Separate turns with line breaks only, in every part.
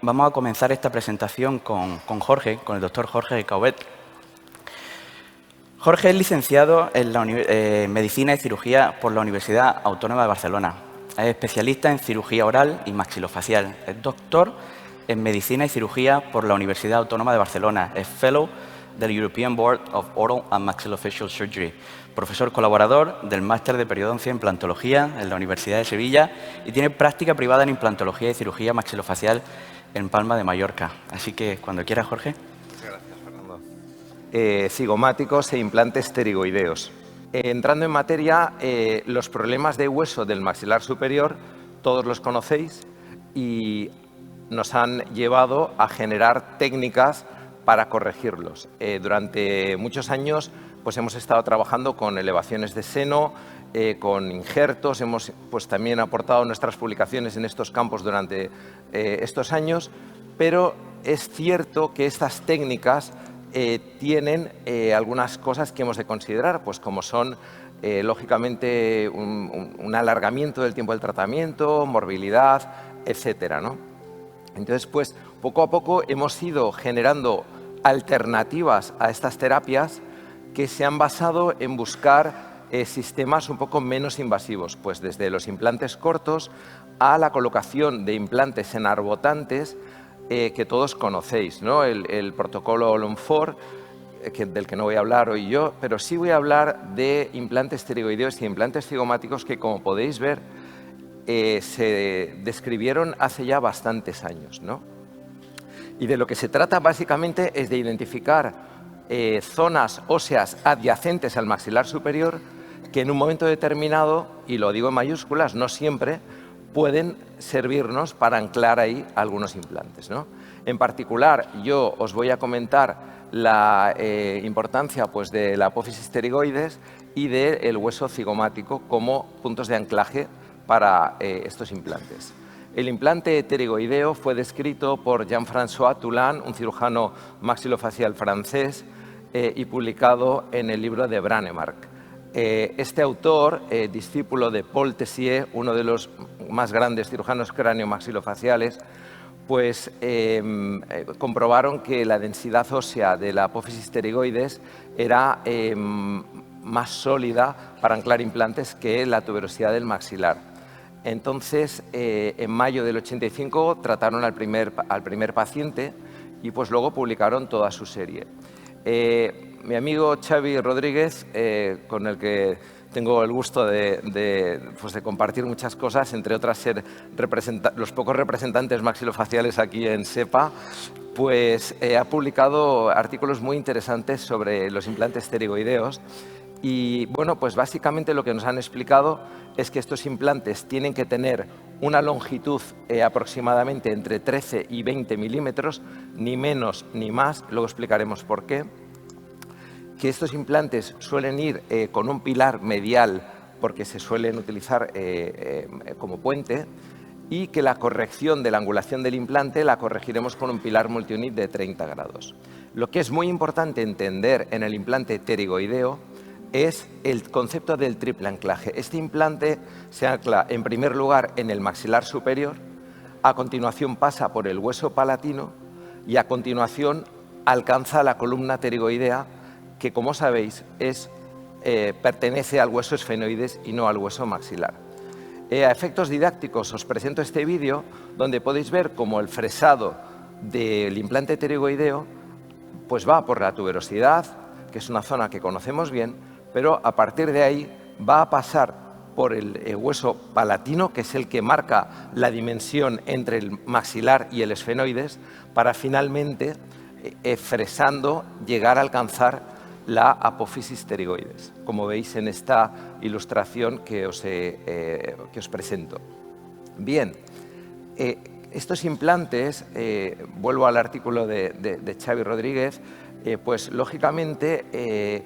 Vamos a comenzar esta presentación con Jorge, con el doctor Jorge Caubet. Jorge es licenciado en Medicina y Cirugía por la Universidad Autónoma de Barcelona. Es especialista en cirugía oral y maxilofacial. Es doctor en Medicina y Cirugía por la Universidad Autónoma de Barcelona. Es Fellow del European Board of Oral and Maxillofacial Surgery. Profesor colaborador del Máster de Periodoncia en Implantología en la Universidad de Sevilla y tiene práctica privada en Implantología y Cirugía Maxilofacial en Palma de Mallorca. Así que, cuando quieras, Jorge.
Muchas gracias, Fernando. Cigomáticos e implantes pterigoideos. Entrando en materia, los problemas de hueso del maxilar superior, todos los conocéis y nos han llevado a generar técnicas para corregirlos. Durante muchos años pues hemos estado trabajando con elevaciones de seno, con injertos, hemos también aportado nuestras publicaciones en estos campos durante estos años, pero es cierto que estas técnicas tienen algunas cosas que hemos de considerar, pues como son lógicamente un alargamiento del tiempo del tratamiento, morbilidad, etcétera, ¿no? Entonces, pues poco a poco hemos ido generando alternativas a estas terapias que se han basado en buscar sistemas un poco menos invasivos, pues desde los implantes cortos a la colocación de implantes enarbotantes que todos conocéis, ¿no? El protocolo Olon-4, del que no voy a hablar hoy yo, pero sí voy a hablar de implantes pterigoideos y implantes cigomáticos que, como podéis ver, se describieron hace ya bastantes años, ¿no? Y de lo que se trata básicamente es de identificar zonas óseas adyacentes al maxilar superior que en un momento determinado, y lo digo en mayúsculas, no siempre, pueden servirnos para anclar ahí algunos implantes, ¿no? En particular, yo os voy a comentar la importancia pues, de la apófisis pterigoides y del hueso cigomático como puntos de anclaje para estos implantes. El implante pterigoideo fue descrito por Jean-François Toulon, un cirujano maxilofacial francés, y publicado en el libro de Branemark. Este autor, discípulo de Paul Tessier, uno de los más grandes cirujanos cráneo-maxilofaciales, pues comprobaron que la densidad ósea de la apófisis pterigoides era más sólida para anclar implantes que la tuberosidad del maxilar. Entonces, en mayo del 85 trataron al primer paciente y pues luego publicaron toda su serie. Mi amigo Xavi Rodríguez, con el que tengo el gusto de compartir muchas cosas, entre otras ser los pocos representantes maxilofaciales aquí en SEPA, pues ha publicado artículos muy interesantes sobre los implantes pterigoideos. Y bueno, pues básicamente lo que nos han explicado es que estos implantes tienen que tener una longitud aproximadamente entre 13 y 20 milímetros, ni menos ni más, luego explicaremos por qué. Que estos implantes suelen ir con un pilar medial porque se suelen utilizar como puente y que la corrección de la angulación del implante la corregiremos con un pilar multiunit de 30 grados. Lo que es muy importante entender en el implante pterigoideo es el concepto del triple anclaje. Este implante se ancla en primer lugar en el maxilar superior, a continuación pasa por el hueso palatino y a continuación alcanza la columna pterigoidea, que como sabéis pertenece al hueso esfenoides y no al hueso maxilar. A efectos didácticos os presento este vídeo donde podéis ver cómo el fresado del implante pterigoideo pues va por la tuberosidad, que es una zona que conocemos bien, pero a partir de ahí va a pasar por el hueso palatino, que es el que marca la dimensión entre el maxilar y el esfenoides, para finalmente, fresando, llegar a alcanzar la apófisis pterigoides, como veis en esta ilustración que os presento. Bien, estos implantes, vuelvo al artículo de Xavi Rodríguez, pues lógicamente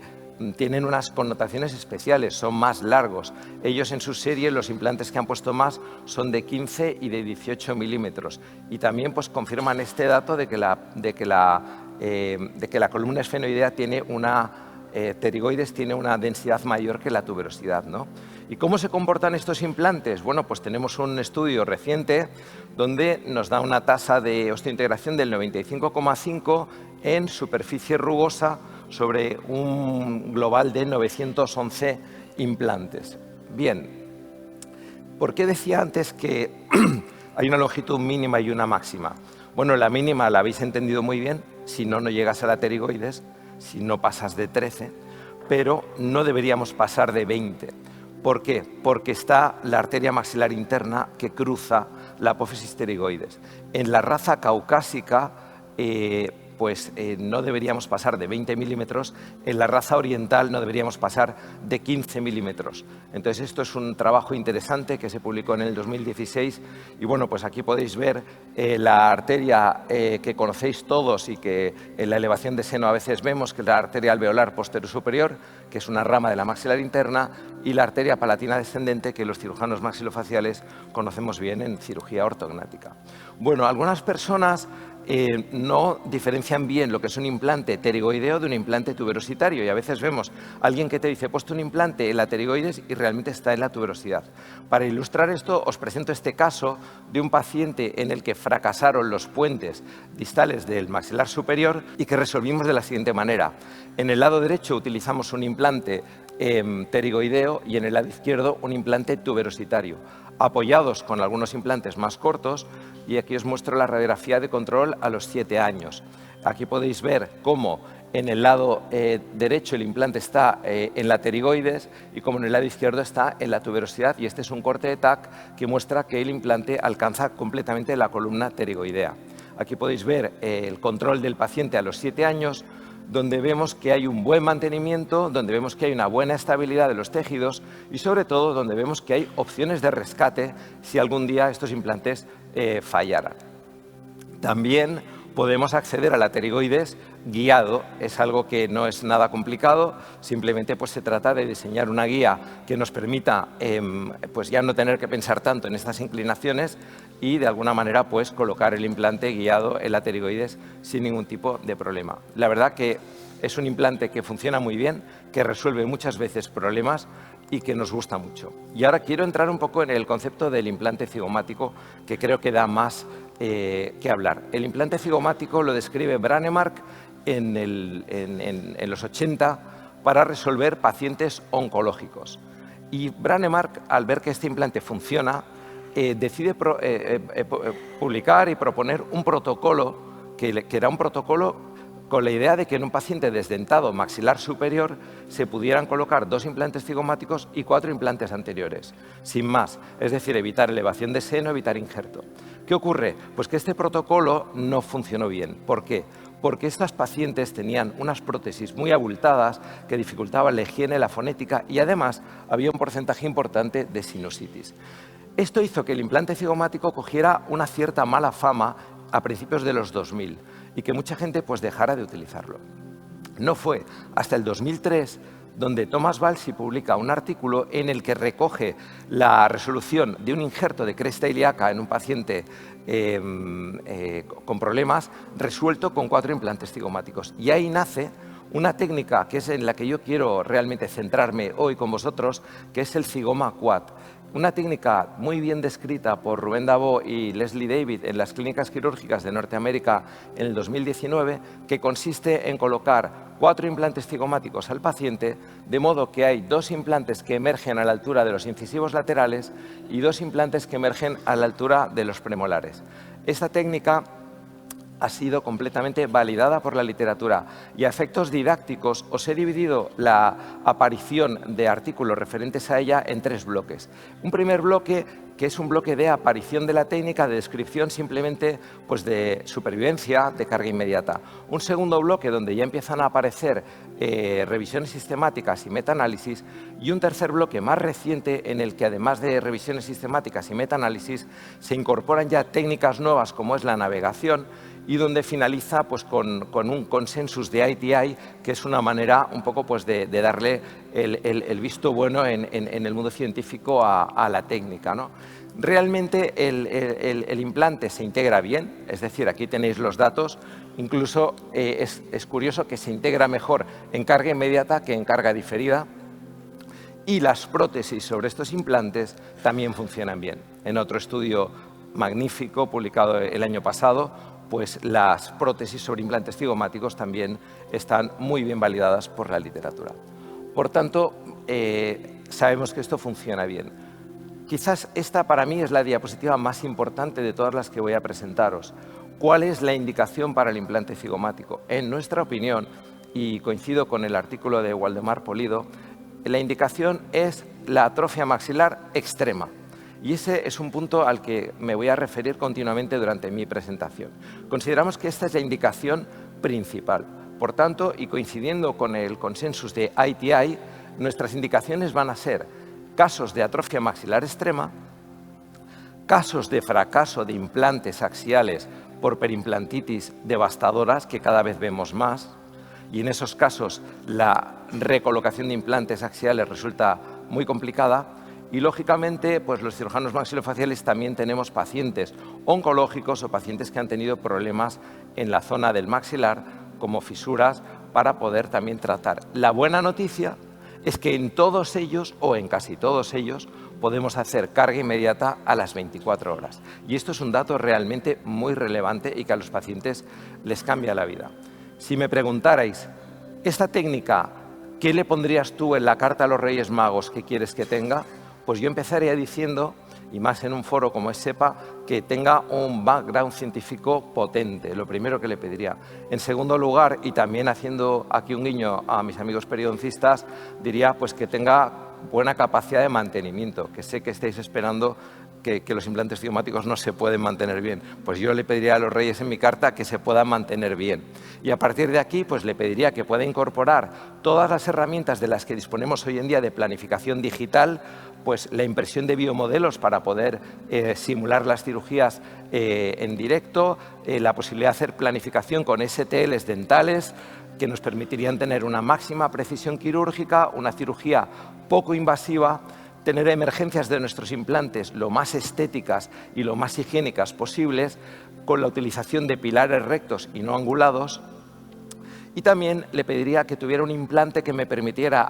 tienen unas connotaciones especiales, son más largos. Ellos en su serie, los implantes que han puesto más son de 15 y de 18 milímetros. Y también pues confirman este dato de que la columna esfenoidea tiene pterigoides tiene una densidad mayor que la tuberosidad, ¿no? ¿Y cómo se comportan estos implantes? Bueno, pues tenemos un estudio reciente donde nos da una tasa de osteointegración del 95,5 en superficie rugosa sobre un global de 911 implantes. Bien, ¿por qué decía antes que hay una longitud mínima y una máxima? Bueno, la mínima la habéis entendido muy bien, si no, no llegas a la pterigoides, si no pasas de 13, pero no deberíamos pasar de 20. ¿Por qué? Porque está la arteria maxilar interna que cruza la apófisis pterigoides. En la raza caucásica, no deberíamos pasar de 20 milímetros, en la raza oriental no deberíamos pasar de 15 milímetros. Entonces, esto es un trabajo interesante que se publicó en el 2016 y bueno, pues aquí podéis ver la arteria que conocéis todos y que en la elevación de seno a veces vemos, que es la arteria alveolar posterior superior, que es una rama de la maxilar interna, y la arteria palatina descendente, que los cirujanos maxilofaciales conocemos bien en cirugía ortognática. Bueno, algunas personas no diferencian bien lo que es un implante pterigoideo de un implante tuberositario y a veces vemos a alguien que te dice he puesto un implante en la pterigoides y realmente está en la tuberosidad. Para ilustrar esto os presento este caso de un paciente en el que fracasaron los puentes distales del maxilar superior y que resolvimos de la siguiente manera. En el lado derecho utilizamos un implante pterigoideo y en el lado izquierdo un implante tuberositario, apoyados con algunos implantes más cortos, y aquí os muestro la radiografía de control a los 7 años. Aquí podéis ver cómo en el lado derecho el implante está en la pterigoides y cómo en el lado izquierdo está en la tuberosidad, y este es un corte de TAC que muestra que el implante alcanza completamente la columna pterigoidea. Aquí podéis ver el control del paciente a los 7 años, donde vemos que hay un buen mantenimiento, donde vemos que hay una buena estabilidad de los tejidos y sobre todo donde vemos que hay opciones de rescate si algún día estos implantes fallaran. También podemos acceder a la pterigoides guiado, es algo que no es nada complicado, simplemente pues se trata de diseñar una guía que nos permita pues ya no tener que pensar tanto en estas inclinaciones y de alguna manera pues colocar el implante guiado en la pterigoides sin ningún tipo de problema. La verdad que es un implante que funciona muy bien, que resuelve muchas veces problemas y que nos gusta mucho. Y ahora quiero entrar un poco en el concepto del implante cigomático, que creo que da más que hablar. El implante cigomático lo describe Brånemark en los 80 para resolver pacientes oncológicos. Y Brånemark, al ver que este implante funciona, decide publicar y proponer un protocolo que era un protocolo con la idea de que en un paciente desdentado maxilar superior se pudieran colocar 2 implantes cigomáticos y 4 implantes anteriores, sin más, es decir, evitar elevación de seno, evitar injerto. ¿Qué ocurre? Pues que este protocolo no funcionó bien. ¿Por qué? Porque estas pacientes tenían unas prótesis muy abultadas que dificultaban la higiene, la fonética y además había un porcentaje importante de sinusitis. Esto hizo que el implante cigomático cogiera una cierta mala fama a principios de los 2000 y que mucha gente pues dejara de utilizarlo. No fue hasta el 2003 donde Thomas Balsi publica un artículo en el que recoge la resolución de un injerto de cresta ilíaca en un paciente con problemas, resuelto con 4 implantes cigomáticos. Y ahí nace una técnica que es en la que yo quiero realmente centrarme hoy con vosotros, que es el Cigoma Quad. Una técnica muy bien descrita por Rubén Dabó y Leslie David en las clínicas quirúrgicas de Norteamérica en el 2019, que consiste en colocar 4 implantes cigomáticos al paciente, de modo que hay 2 implantes que emergen a la altura de los incisivos laterales y 2 implantes que emergen a la altura de los premolares. Esta técnica ha sido completamente validada por la literatura y a efectos didácticos os he dividido la aparición de artículos referentes a ella en 3 bloques. Un primer bloque que es un bloque de aparición de la técnica, de descripción simplemente pues de supervivencia, de carga inmediata. Un segundo bloque donde ya empiezan a aparecer revisiones sistemáticas y metaanálisis, y un tercer bloque más reciente en el que además de revisiones sistemáticas y metaanálisis se incorporan ya técnicas nuevas como es la navegación, y donde finaliza pues, con un consensus de ITI, que es una manera un poco pues, de darle el visto bueno en el mundo científico a la técnica, ¿no? Realmente el implante se integra bien, es decir, aquí tenéis los datos, incluso es curioso que se integra mejor en carga inmediata que en carga diferida. y las prótesis sobre estos implantes también funcionan bien. En otro estudio magnífico publicado el año pasado, pues las prótesis sobre implantes cigomáticos también están muy bien validadas por la literatura. Por tanto, sabemos que esto funciona bien. Quizás esta para mí es la diapositiva más importante de todas las que voy a presentaros. ¿Cuál es la indicación para el implante cigomático? En nuestra opinión, y coincido con el artículo de Waldemar Polido, la indicación es la atrofia maxilar extrema. Y ese es un punto al que me voy a referir continuamente durante mi presentación. Consideramos que esta es la indicación principal. Por tanto, y coincidiendo con el consensus de ITI, nuestras indicaciones van a ser casos de atrofia maxilar extrema, casos de fracaso de implantes axiales por perimplantitis devastadoras, que cada vez vemos más, y en esos casos la recolocación de implantes axiales resulta muy complicada. Y, lógicamente, pues los cirujanos maxilofaciales también tenemos pacientes oncológicos o pacientes que han tenido problemas en la zona del maxilar, como fisuras, para poder también tratar. La buena noticia es que en todos ellos, o en casi todos ellos, podemos hacer carga inmediata a las 24 horas. Y esto es un dato realmente muy relevante y que a los pacientes les cambia la vida. Si me preguntarais, ¿esta técnica qué le pondrías tú en la carta a los Reyes Magos que quieres que tenga? Pues yo empezaría diciendo, y más en un foro como es SEPA, que tenga un background científico potente, lo primero que le pediría. En segundo lugar, y también haciendo aquí un guiño a mis amigos periodoncistas, diría pues que tenga buena capacidad de mantenimiento, que sé que estáis esperando que los implantes cigomáticos no se pueden mantener bien. Pues yo le pediría a los Reyes en mi carta que se puedan mantener bien. Y a partir de aquí, pues le pediría que pueda incorporar todas las herramientas de las que disponemos hoy en día de planificación digital, pues la impresión de biomodelos para poder simular las cirugías en directo, la posibilidad de hacer planificación con STLs dentales, que nos permitirían tener una máxima precisión quirúrgica, una cirugía poco invasiva, tener emergencias de nuestros implantes lo más estéticas y lo más higiénicas posibles, con la utilización de pilares rectos y no angulados. Y también le pediría que tuviera un implante que me permitiera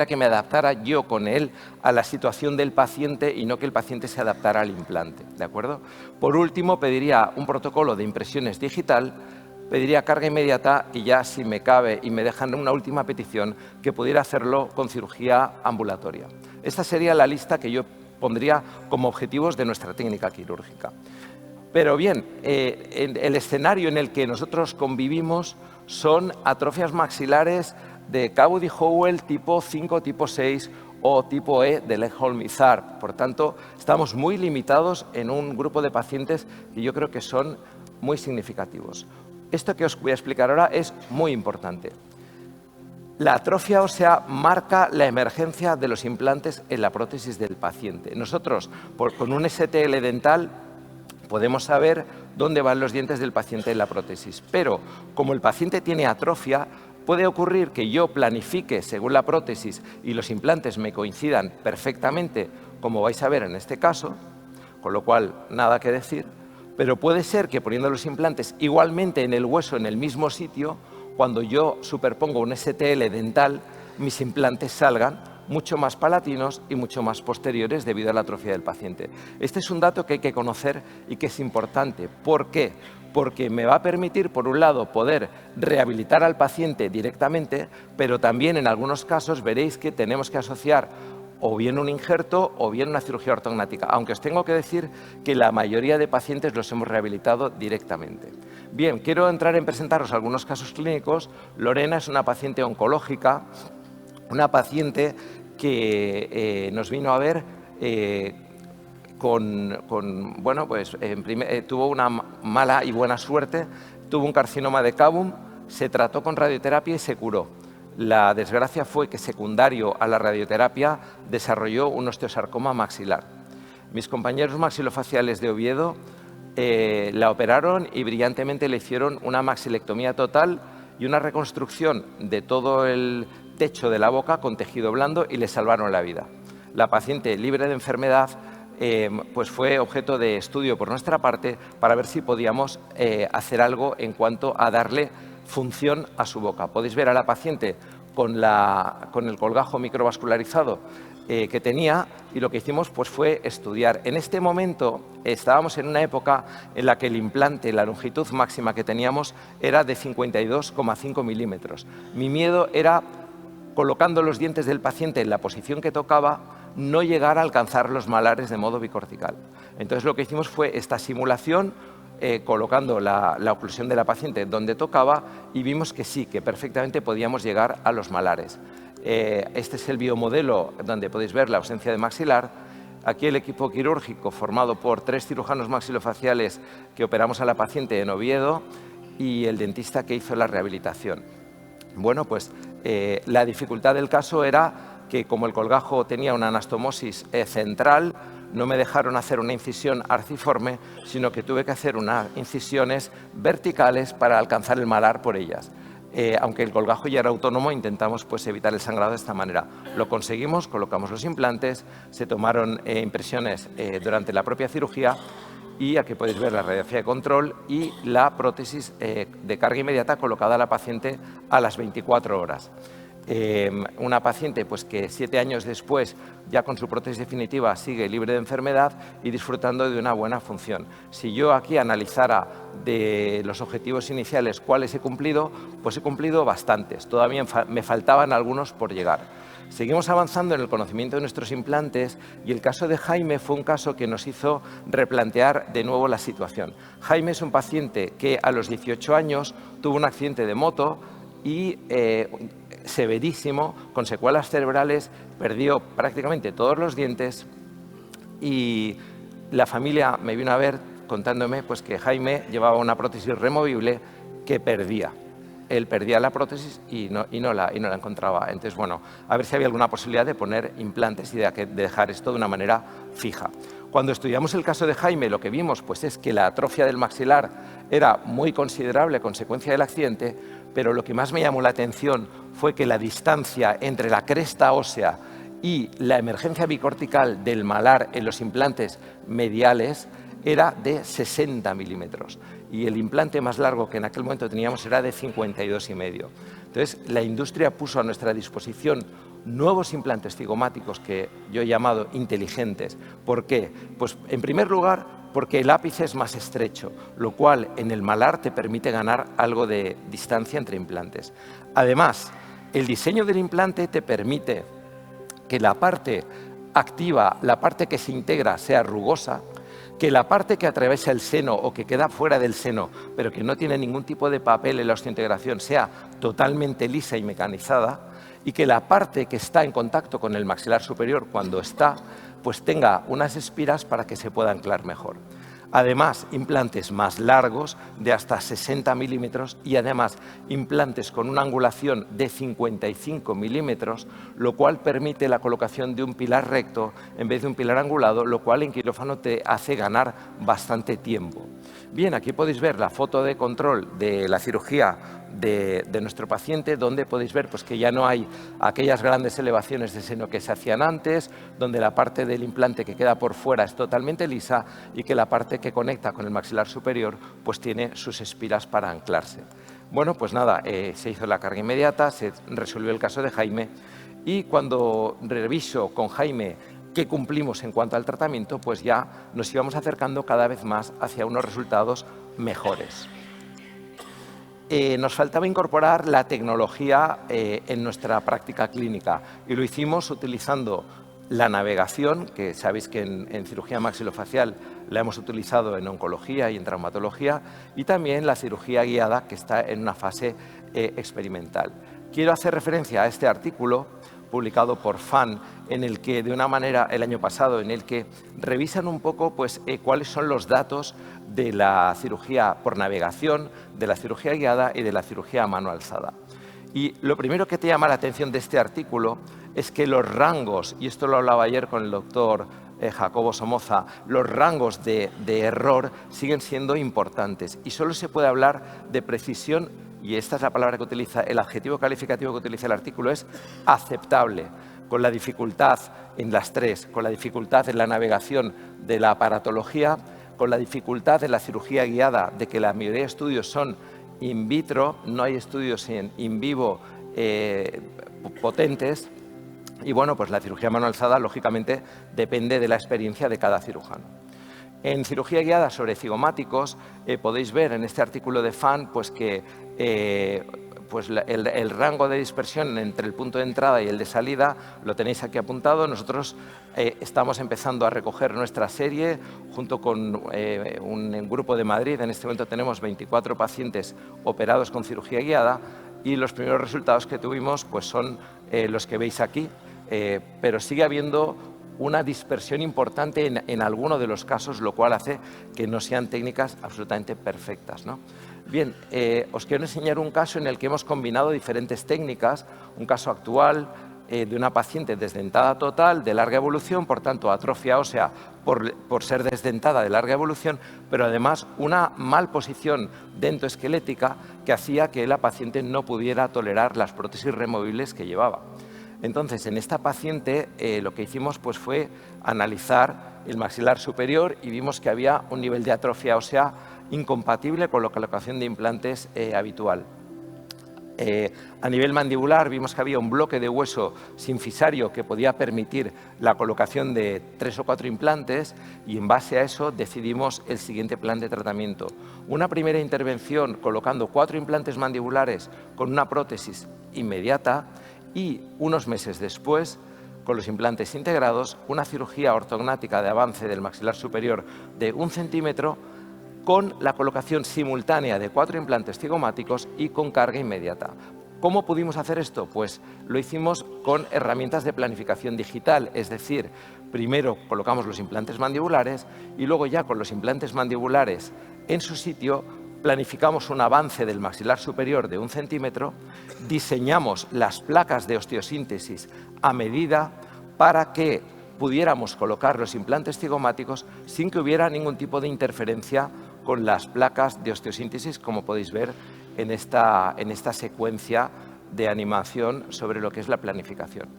que me adaptara yo con él a la situación del paciente y no que el paciente se adaptara al implante, ¿de acuerdo? Por último, pediría un protocolo de impresiones digital, pediría carga inmediata y ya, si me cabe y me dejan una última petición, que pudiera hacerlo con cirugía ambulatoria. Esta sería la lista que yo pondría como objetivos de nuestra técnica quirúrgica. Pero bien, el escenario en el que nosotros convivimos son atrofias maxilares de Cavody-Howell tipo 5, tipo 6 o tipo E de Legholm-Izar. Por tanto, estamos muy limitados en un grupo de pacientes que yo creo que son muy significativos. Esto que os voy a explicar ahora es muy importante. La atrofia ósea marca la emergencia de los implantes en la prótesis del paciente. Nosotros, con un STL dental, podemos saber dónde van los dientes del paciente en la prótesis. Pero, como el paciente tiene atrofia, puede ocurrir que yo planifique según la prótesis y los implantes me coincidan perfectamente, como vais a ver en este caso, con lo cual nada que decir. Pero puede ser que poniendo los implantes igualmente en el hueso, en el mismo sitio, cuando yo superpongo un STL dental, mis implantes salgan mucho más palatinos y mucho más posteriores debido a la atrofia del paciente. Este es un dato que hay que conocer y que es importante. ¿Por qué? Porque me va a permitir, por un lado, poder rehabilitar al paciente directamente, pero también en algunos casos veréis que tenemos que asociar o bien un injerto o bien una cirugía ortognática, aunque os tengo que decir que la mayoría de pacientes los hemos rehabilitado directamente. Bien, quiero entrar en presentaros algunos casos clínicos. Lorena es una paciente oncológica, una paciente que nos vino a ver tuvo una mala y buena suerte, tuvo un carcinoma de Cavum, se trató con radioterapia y se curó. La desgracia fue que, secundario a la radioterapia, desarrolló un osteosarcoma maxilar. Mis compañeros maxilofaciales de Oviedo la operaron y brillantemente le hicieron una maxilectomía total y una reconstrucción de todo el techo de la boca con tejido blando y le salvaron la vida. La paciente, libre de enfermedad, pues fue objeto de estudio por nuestra parte para ver si podíamos hacer algo en cuanto a darle función a su boca. Podéis ver a la paciente con el colgajo microvascularizado que tenía, y lo que hicimos pues, fue estudiar. En este momento estábamos en una época en la que el implante, la longitud máxima que teníamos era de 52,5 milímetros. Mi miedo era, colocando los dientes del paciente en la posición que tocaba, no llegar a alcanzar los malares de modo bicortical. Entonces lo que hicimos fue esta simulación, colocando la oclusión de la paciente donde tocaba, y vimos que sí, que perfectamente podíamos llegar a los malares. Este es el biomodelo donde podéis ver la ausencia de maxilar. Aquí el equipo quirúrgico formado por 3 cirujanos maxilofaciales que operamos a la paciente en Oviedo y el dentista que hizo la rehabilitación. Bueno, pues la dificultad del caso era que, como el colgajo tenía una anastomosis central, no me dejaron hacer una incisión arciforme, sino que tuve que hacer unas incisiones verticales para alcanzar el malar por ellas. Aunque el colgajo ya era autónomo, intentamos pues, evitar el sangrado de esta manera. Lo conseguimos, colocamos los implantes, se tomaron impresiones durante la propia cirugía, y aquí podéis ver la radiografía de control y la prótesis de carga inmediata colocada a la paciente a las 24 horas. Una paciente pues, que 7 años después, ya con su prótesis definitiva, sigue libre de enfermedad y disfrutando de una buena función. Si yo aquí analizara de los objetivos iniciales cuáles he cumplido, pues he cumplido bastantes. Todavía me faltaban algunos por llegar. Seguimos avanzando en el conocimiento de nuestros implantes, y el caso de Jaime fue un caso que nos hizo replantear de nuevo la situación. Jaime es un paciente que a los 18 años tuvo un accidente de moto y severísimo, con secuelas cerebrales, perdió prácticamente todos los dientes, y la familia me vino a ver contándome pues, que Jaime llevaba una prótesis removible que perdía. Él perdía la prótesis y no la encontraba. Entonces, bueno, a ver si había alguna posibilidad de poner implantes y de dejar esto de una manera fija. Cuando estudiamos el caso de Jaime, lo que vimos pues, es que la atrofia del maxilar era muy considerable a consecuencia del accidente, pero lo que más me llamó la atención fue que la distancia entre la cresta ósea y la emergencia bicortical del malar en los implantes mediales era de 60 milímetros, y el implante más largo que en aquel momento teníamos era de 52,5. Entonces, la industria puso a nuestra disposición nuevos implantes cigomáticos que yo he llamado inteligentes. ¿Por qué? Pues, en primer lugar, porque el ápice es más estrecho, lo cual en el malar te permite ganar algo de distancia entre implantes. Además, el diseño del implante te permite que la parte activa, la parte que se integra, sea rugosa, que la parte que atraviesa el seno o que queda fuera del seno, pero que no tiene ningún tipo de papel en la osteointegración, sea totalmente lisa y mecanizada, y que la parte que está en contacto con el maxilar superior, cuando está, pues tenga unas espiras para que se pueda anclar mejor. Además, implantes más largos, de hasta 60 milímetros, y además implantes con una angulación de 55 milímetros, lo cual permite la colocación de un pilar recto en vez de un pilar angulado, lo cual en quirófano te hace ganar bastante tiempo. Bien, aquí podéis ver la foto de control de la cirugía de nuestro paciente, donde podéis ver pues, que ya no hay aquellas grandes elevaciones de seno que se hacían antes, donde la parte del implante que queda por fuera es totalmente lisa, y que la parte que conecta con el maxilar superior pues, tiene sus espiras para anclarse. Bueno, pues nada, se hizo la carga inmediata, se resolvió el caso de Jaime, y cuando reviso con Jaime qué cumplimos en cuanto al tratamiento, pues ya nos íbamos acercando cada vez más hacia unos resultados mejores. Nos faltaba incorporar la tecnología en nuestra práctica clínica, y lo hicimos utilizando la navegación, que sabéis que en cirugía maxilofacial la hemos utilizado en oncología y en traumatología, y también la cirugía guiada, que está en una fase experimental. Quiero hacer referencia a este artículo publicado por FAN, en el que, de una manera, el año pasado, en el que revisan un poco pues, cuáles son los datos de la cirugía por navegación, de la cirugía guiada y de la cirugía a mano alzada. Y lo primero que te llama la atención de este artículo es que los rangos, y esto lo hablaba ayer con el doctor Jacobo Somoza, los rangos de error siguen siendo importantes, y solo se puede hablar de precisión, y esta es la palabra que utiliza, el adjetivo calificativo que utiliza el artículo es aceptable, con la dificultad en las tres, con la dificultad en la navegación de la aparatología, con la dificultad en la cirugía guiada, de que la mayoría de estudios son in vitro, no hay estudios in vivo potentes. Y bueno, pues la cirugía a mano alzada, lógicamente, depende de la experiencia de cada cirujano. En cirugía guiada sobre cigomáticos, podéis ver en este artículo de FAN pues que pues el rango de dispersión entre el punto de entrada y el de salida lo tenéis aquí apuntado. Nosotros estamos empezando a recoger nuestra serie junto con un grupo de Madrid. En este momento tenemos 24 pacientes operados con cirugía guiada y los primeros resultados que tuvimos pues son los que veis aquí, pero sigue habiendo una dispersión importante en alguno de los casos, lo cual hace que no sean técnicas absolutamente perfectas, ¿no? Bien, os quiero enseñar un caso en el que hemos combinado diferentes técnicas, un caso actual de una paciente desdentada total, de larga evolución, por tanto atrofia ósea por ser desdentada de larga evolución, pero además una malposición dentoesquelética que hacía que la paciente no pudiera tolerar las prótesis removibles que llevaba. Entonces, en esta paciente lo que hicimos pues, fue analizar el maxilar superior y vimos que había un nivel de atrofia ósea incompatible con la colocación de implantes habitual. A nivel mandibular vimos que había un bloque de hueso sinfisario que podía permitir la colocación de 3 o 4 implantes y en base a eso decidimos el siguiente plan de tratamiento. Una primera intervención colocando 4 implantes mandibulares con una prótesis inmediata y unos meses después, con los implantes integrados, una cirugía ortognática de avance del maxilar superior de 1 centímetro con la colocación simultánea de 4 implantes cigomáticos y con carga inmediata. ¿Cómo pudimos hacer esto? Pues lo hicimos con herramientas de planificación digital, es decir, primero colocamos los implantes mandibulares y luego ya con los implantes mandibulares en su sitio planificamos un avance del maxilar superior de 1 centímetro, diseñamos las placas de osteosíntesis a medida para que pudiéramos colocar los implantes cigomáticos sin que hubiera ningún tipo de interferencia con las placas de osteosíntesis, como podéis ver en esta secuencia de animación sobre lo que es la planificación.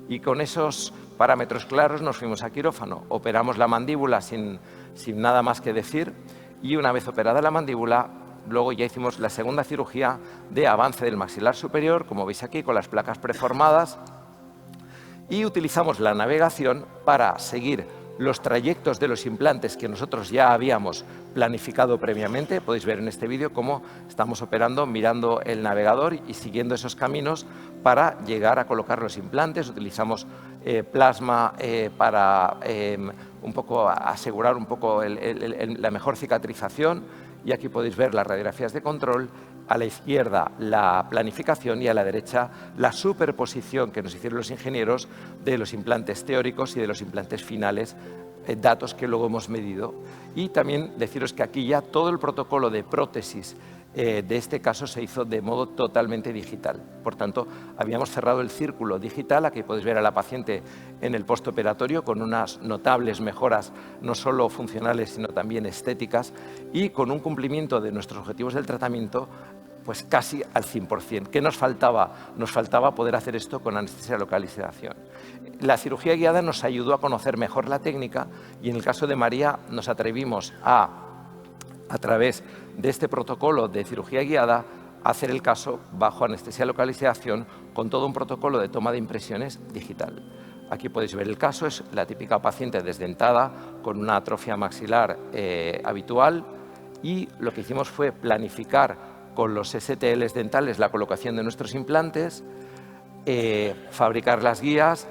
Y con esos parámetros claros nos fuimos a quirófano, operamos la mandíbula sin nada más que decir y una vez operada la mandíbula, luego ya hicimos la segunda cirugía de avance del maxilar superior, como veis aquí, con las placas preformadas y utilizamos la navegación para seguir los trayectos de los implantes que nosotros ya habíamos planificado previamente. Podéis ver en este vídeo cómo estamos operando mirando el navegador y siguiendo esos caminos para llegar a colocar los implantes. Utilizamos plasma para un poco asegurar un poco la mejor cicatrización y aquí podéis ver las radiografías de control. A la izquierda la planificación y a la derecha la superposición que nos hicieron los ingenieros de los implantes teóricos y de los implantes finales, datos que luego hemos medido. Y también deciros que aquí ya todo el protocolo de prótesis de este caso se hizo de modo totalmente digital. Por tanto, habíamos cerrado el círculo digital. Aquí podéis ver a la paciente en el postoperatorio con unas notables mejoras, no solo funcionales, sino también estéticas, y con un cumplimiento de nuestros objetivos del tratamiento pues casi al 100%. ¿Qué nos faltaba? Nos faltaba poder hacer esto con anestesia local y sedación. La cirugía guiada nos ayudó a conocer mejor la técnica y en el caso de María nos atrevimos a través de este protocolo de cirugía guiada, hacer el caso bajo anestesia local y sedación con todo un protocolo de toma de impresiones digital. Aquí podéis ver el caso, es la típica paciente desdentada con una atrofia maxilar habitual y lo que hicimos fue planificar con los STLs dentales la colocación de nuestros implantes, fabricar las guías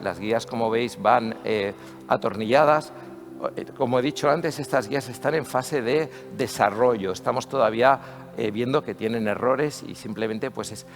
como veis van atornilladas. Como he dicho antes, estas guías están en fase de desarrollo, estamos todavía viendo que tienen errores y simplemente pues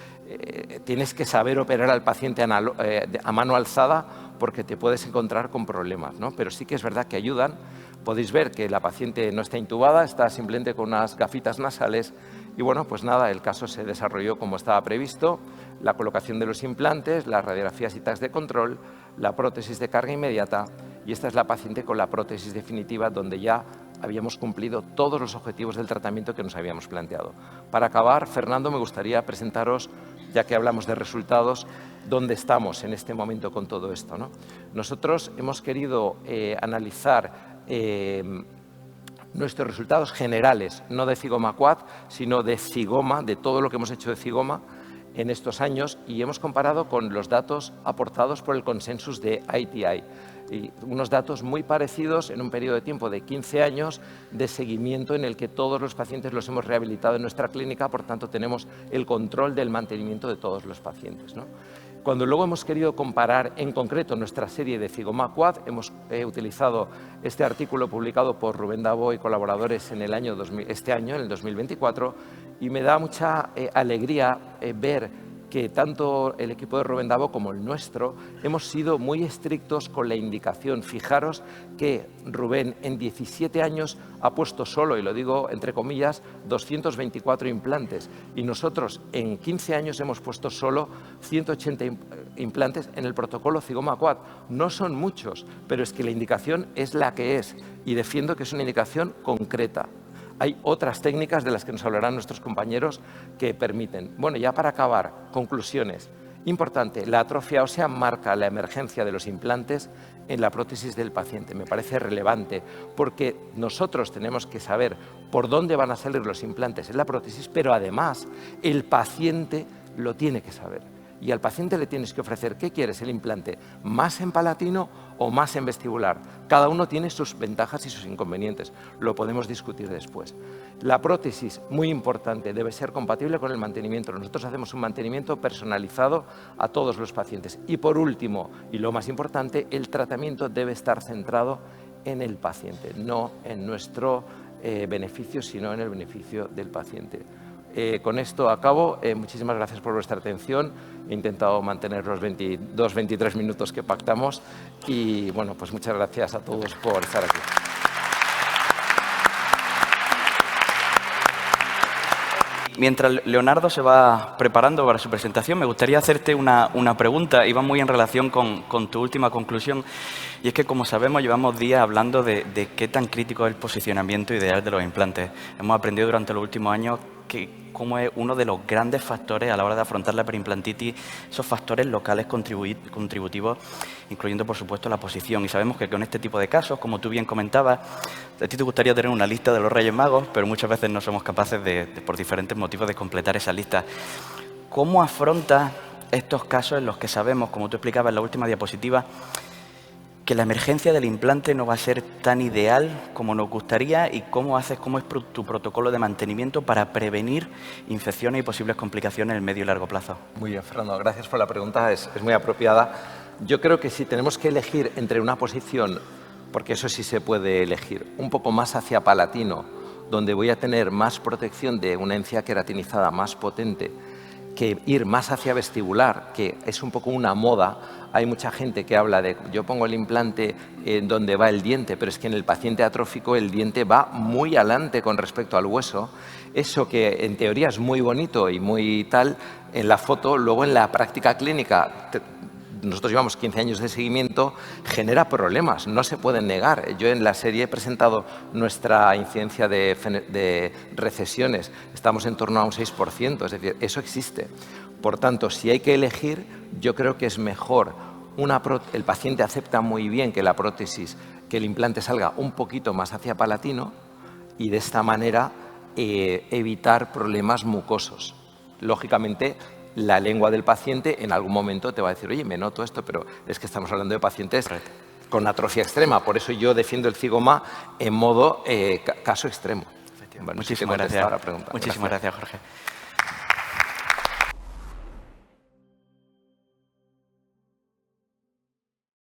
tienes que saber operar al paciente a mano alzada porque te puedes encontrar con problemas, ¿no? Pero sí que es verdad que ayudan. Podéis ver que la paciente no está intubada, está simplemente con unas gafitas nasales y bueno, pues nada, el caso se desarrolló como estaba previsto, la colocación de los implantes, las radiografías y tags de control, la prótesis de carga inmediata y esta es la paciente con la prótesis definitiva donde ya habíamos cumplido todos los objetivos del tratamiento que nos habíamos planteado. Para acabar, Fernando, me gustaría presentaros, ya que hablamos de resultados, dónde estamos en este momento con todo esto, ¿no? Nosotros hemos querido analizar nuestros resultados generales, no de Cigoma Quad, sino de Cigoma, de todo lo que hemos hecho de Cigoma, en estos años y hemos comparado con los datos aportados por el consensus de ITI. Y unos datos muy parecidos en un periodo de tiempo de 15 años de seguimiento en el que todos los pacientes los hemos rehabilitado en nuestra clínica, por tanto tenemos el control del mantenimiento de todos los pacientes, ¿no? Cuando luego hemos querido comparar en concreto nuestra serie de Zygoma Quad, hemos utilizado este artículo publicado por Rubén Dabó y colaboradores en el año en el 2024, y me da mucha alegría ver que tanto el equipo de Rubén Dabó como el nuestro hemos sido muy estrictos con la indicación. Fijaros que Rubén en 17 años ha puesto solo, y lo digo entre comillas, 224 implantes, y nosotros en 15 años hemos puesto solo 180 implantes en el protocolo Zygoma Quad. No son muchos, pero es que la indicación es la que es, y defiendo que es una indicación concreta. Hay otras técnicas de las que nos hablarán nuestros compañeros que permiten. Bueno, ya para acabar, conclusiones. Importante, la atrofia ósea marca la emergencia de los implantes en la prótesis del paciente. Me parece relevante porque nosotros tenemos que saber por dónde van a salir los implantes en la prótesis, pero además el paciente lo tiene que saber. Y al paciente le tienes que ofrecer, ¿qué quieres? ¿El implante más en palatino o más en vestibular? Cada uno tiene sus ventajas y sus inconvenientes. Lo podemos discutir después. La prótesis, muy importante, debe ser compatible con el mantenimiento. Nosotros hacemos un mantenimiento personalizado a todos los pacientes. Y por último, y lo más importante, el tratamiento debe estar centrado en el paciente, no en nuestro beneficio, sino en el beneficio del paciente. Con esto acabo. Muchísimas gracias por vuestra atención. He intentado mantener los 22-23 minutos que pactamos y, bueno, pues muchas gracias a todos por estar aquí.
Mientras Leonardo se va preparando para su presentación, me gustaría hacerte una pregunta y va muy en relación con tu última conclusión. Y es que, como sabemos, llevamos días hablando de qué tan crítico es el posicionamiento ideal de los implantes. Hemos aprendido durante los últimos años cómo es uno de los grandes factores a la hora de afrontar la perimplantitis, esos factores locales contributivos, incluyendo, por supuesto, la posición. Y sabemos que con este tipo de casos, como tú bien comentabas, a ti te gustaría tener una lista de los Reyes Magos, pero muchas veces no somos capaces, por diferentes motivos, de completar esa lista. ¿Cómo afrontas estos casos en los que sabemos, como tú explicabas en la última diapositiva, que la emergencia del implante no va a ser tan ideal como nos gustaría, y cómo es tu protocolo de mantenimiento para prevenir infecciones y posibles complicaciones en el medio y largo plazo?
Muy bien, Fernando, gracias por la pregunta, es muy apropiada. Yo creo que si tenemos que elegir entre una posición, porque eso sí se puede elegir, un poco más hacia palatino, donde voy a tener más protección de una encía queratinizada más potente, que ir más hacia vestibular, que es un poco una moda. Hay mucha gente que habla de, yo pongo el implante en donde va el diente, pero es que en el paciente atrófico el diente va muy adelante con respecto al hueso. Eso que en teoría es muy bonito y muy tal, en la foto, luego en la práctica clínica, nosotros llevamos 15 años de seguimiento, genera problemas, no se pueden negar. Yo en la serie he presentado nuestra incidencia de recesiones, estamos en torno a un 6%, es decir, eso existe. Por tanto, si hay que elegir, yo creo que es mejor, el paciente acepta muy bien que la prótesis, que el implante salga un poquito más hacia palatino y de esta manera evitar problemas mucosos. Lógicamente, la lengua del paciente en algún momento te va a decir, oye, me noto esto, pero es que estamos hablando de pacientes con atrofia extrema. Por eso yo defiendo el Zygoma en modo caso extremo.
Bueno, muchísimas gracias. Muchísimas gracias, Jorge.